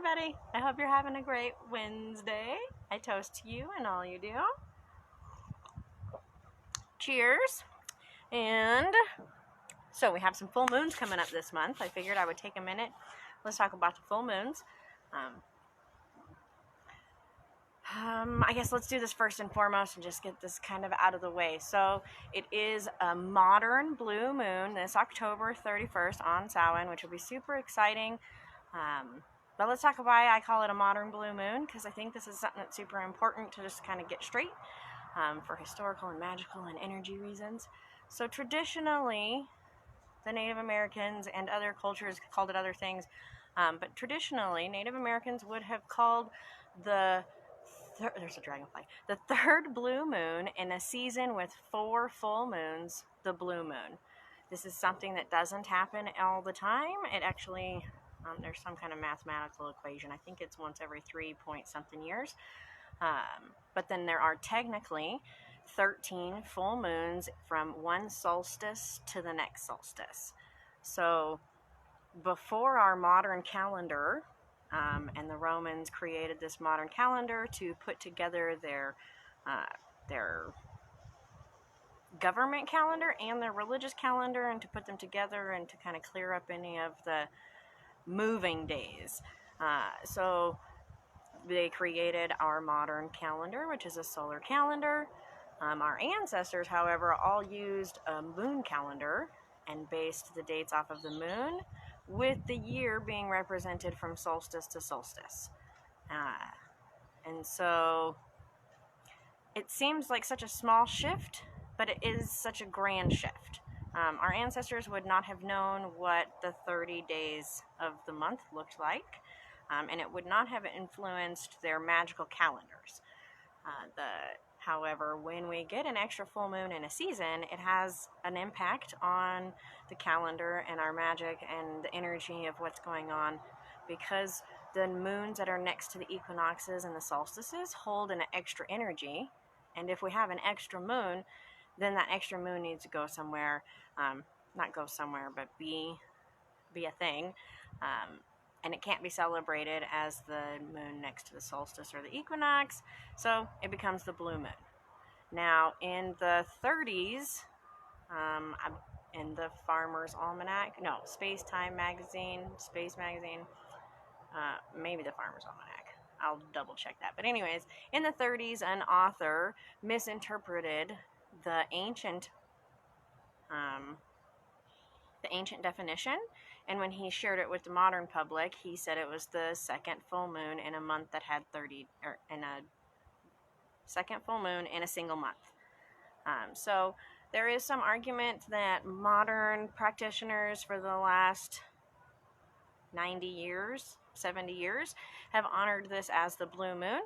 everybody. I hope you're having a great Wednesday. I toast to you and all you do. Cheers. And so we have some full moons coming up this month. I figured I would take a minute. Let's talk about the full moons. I guess let's do this first and foremost and just get this kind of out of the way. So it is a modern blue moon this October 31st on Samhain, which will be super exciting. But let's talk about why I call it a modern blue moon, because I think this is something that's super important to just kind of get straight for historical and magical and energy reasons. So traditionally, the Native Americans and other cultures called it other things, but traditionally, Native Americans would have called there's a dragonfly. The third blue moon in a season with 4 full moons, the blue moon. This is something that doesn't happen all the time. It actually, there's some kind of mathematical equation. I think it's once every 3 point something years. But then there are technically 13 full moons from one solstice to the next solstice. So before our modern calendar, and the Romans created this modern calendar to put together their government calendar and their religious calendar, and to put them together and to kind of clear up any of the moving days. So they created our modern calendar, which is a solar calendar. Our ancestors, however, all used a moon calendar and based the dates off of the moon, with the year being represented from solstice to solstice. And so it seems like such a small shift, but it is such a grand shift. Our ancestors would not have known what the 30 days of the month looked like, and it would not have influenced their magical calendars. However, when we get an extra full moon in a season, it has an impact on the calendar and our magic and the energy of what's going on, because the moons that are next to the equinoxes and the solstices hold an extra energy. And if we have an extra moon, then that extra moon needs to go somewhere, not go somewhere, but be a thing. And it can't be celebrated as the moon next to the solstice or the equinox, so it becomes the blue moon. Now, in the 30s, in the Farmer's Almanac, no, Space Magazine, maybe the Farmer's Almanac, I'll double check that. But anyways, in the 30s, an author misinterpreted the ancient definition, and when he shared it with the modern public, he said it was the second full moon in a month that had 30, or in a second full moon in a single month. So there is some argument that modern practitioners for the last 90 years, 70 years, have honored this as the blue moon.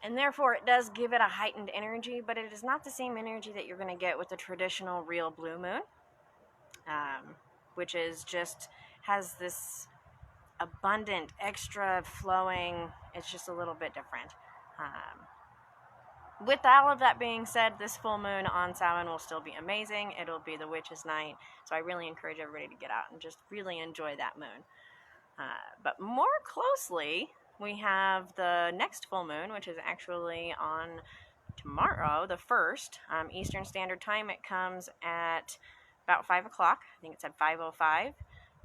And therefore, it does give it a heightened energy, but it is not the same energy that you're going to get with the traditional real blue moon. Which is just has this abundant, extra flowing, it's just a little bit different. With all of that being said, this full moon on Samhain will still be amazing. It'll be the witch's night, so I really encourage everybody to get out and just really enjoy that moon. But more closely, we have the next full moon, which is actually on tomorrow, the 1st, Eastern Standard Time. It comes at about 5 o'clock. I think it's at 5:05,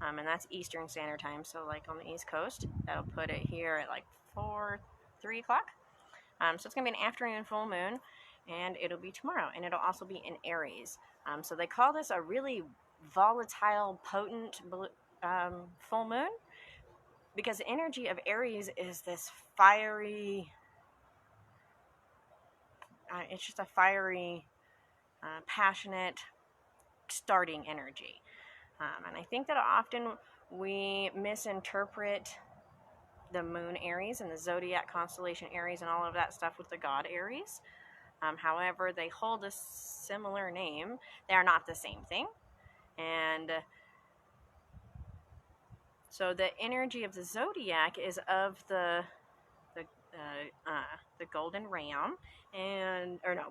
and that's Eastern Standard Time, so like on the East Coast. That'll put it here at like 3 o'clock. So it's going to be an afternoon full moon, and it'll be tomorrow, and it'll also be in Aries. So they call this a really volatile, potent full moon, because the energy of Aries is this fiery, it's just a fiery, passionate, starting energy. And I think that often we misinterpret the moon Aries and the zodiac constellation Aries and all of that stuff with the god Aries. However, they hold a similar name. They are not the same thing. And so the energy of the zodiac is of the golden ram,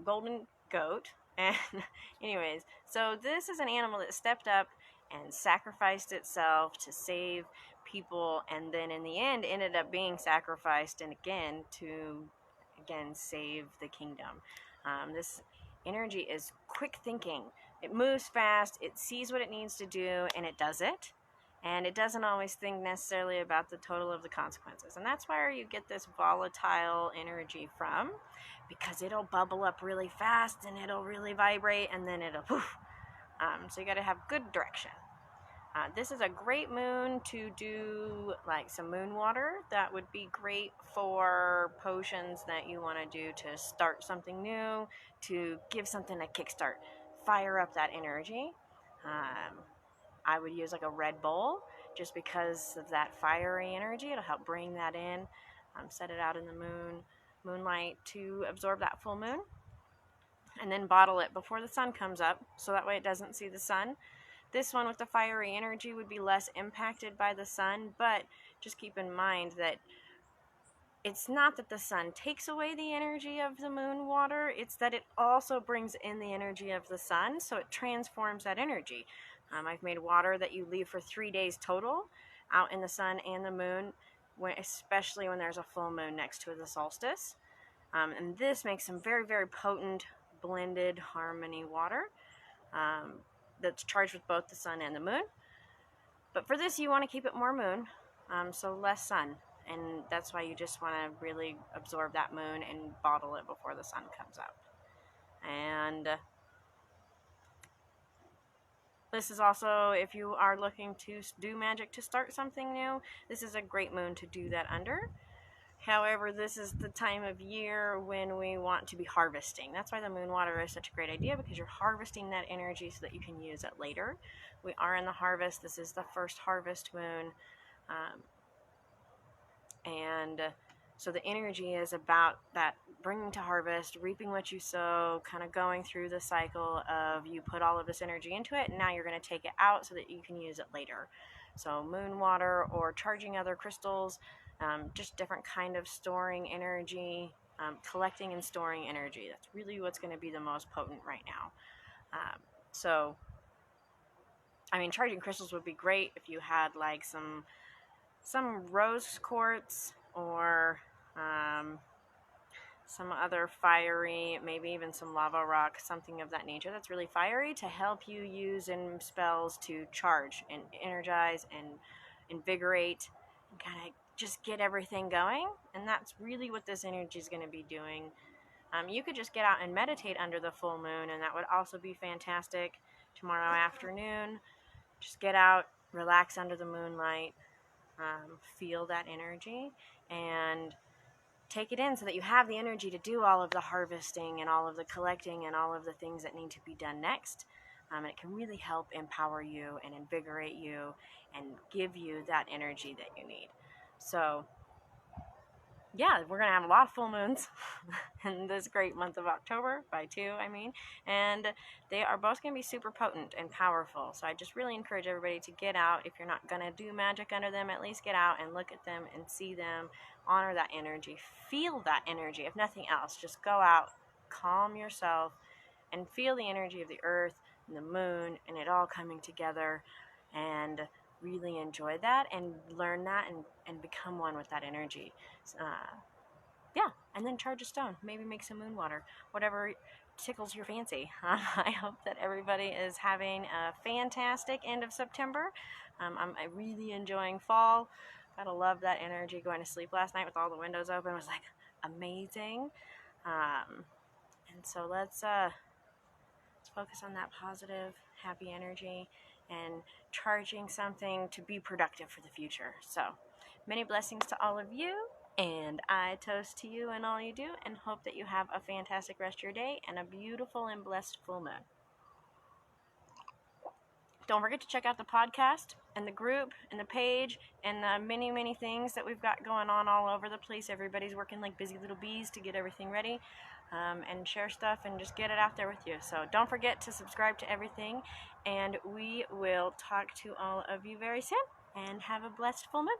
golden goat. And anyways, so this is an animal that stepped up and sacrificed itself to save people, and then in the end ended up being sacrificed and again save the kingdom. This energy is quick thinking. It moves fast, it sees what it needs to do, and it does it. And it doesn't always think necessarily about the total of the consequences. And that's where you get this volatile energy from, because it'll bubble up really fast and it'll really vibrate, and then it'll poof. So you got to have good direction. This is a great moon to do like some moon water. That would be great for potions that you want to do to start something new, to give something a kickstart, fire up that energy. I would use like a red bowl just because of that fiery energy. It'll help bring that in. Set it out in the moonlight to absorb that full moon, and then bottle it before the sun comes up, so that way it doesn't see the sun. This one with the fiery energy would be less impacted by the sun, but just keep in mind that it's not that the sun takes away the energy of the moon water, it's that it also brings in the energy of the sun, so it transforms that energy. I've made water that you leave for 3 days total out in the sun and the moon, especially when there's a full moon next to the solstice. And this makes some very, very potent blended harmony water that's charged with both the sun and the moon. But for this, you want to keep it more moon, so less sun. And that's why you just want to really absorb that moon and bottle it before the sun comes up. And this is also, if you are looking to do magic to start something new, this is a great moon to do that under. However, this is the time of year when we want to be harvesting. That's why the moon water is such a great idea, because you're harvesting that energy so that you can use it later. We are in the harvest. This is the first harvest moon. And so the energy is about that bringing to harvest, reaping what you sow, kind of going through the cycle of you put all of this energy into it, and now you're going to take it out so that you can use it later. So moon water or charging other crystals, just different kind of storing energy, collecting and storing energy. That's really what's going to be the most potent right now. So, I mean, charging crystals would be great if you had like some rose quartz or some other fiery, maybe even some lava rock, something of that nature that's really fiery to help you use in spells to charge and energize and invigorate and kind of just get everything going. And that's really what this energy is going to be doing. You could just get out and meditate under the full moon, and that would also be fantastic. Tomorrow afternoon, just get out, relax under the moonlight, feel that energy, and take it in so that you have the energy to do all of the harvesting and all of the collecting and all of the things that need to be done next. And it can really help empower you and invigorate you and give you that energy that you need. So, yeah, we're going to have a lot of full moons in this great month of October, by 2, I mean, and they are both going to be super potent and powerful. So I just really encourage everybody to get out. If you're not going to do magic under them, at least get out and look at them and see them, honor that energy, feel that energy. If nothing else, just go out, calm yourself, and feel the energy of the earth and the moon and it all coming together, and really enjoy that and learn that and become one with that energy. Yeah, and then charge a stone. Maybe make some moon water. Whatever tickles your fancy. I hope that everybody is having a fantastic end of September. I'm really enjoying fall. Gotta love that energy. Going to sleep last night with all the windows open was like amazing. And so let's focus on that positive, happy energy and charging something to be productive for the future. So many blessings to all of you, and I toast to you and all you do, and hope that you have a fantastic rest of your day and a beautiful and blessed full moon. Don't forget to check out the podcast and the group and the page and the many, many things that we've got going on all over the place. Everybody's working like busy little bees to get everything ready, and share stuff and just get it out there with you. So don't forget to subscribe to everything, and we will talk to all of you very soon, and have a blessed full moon.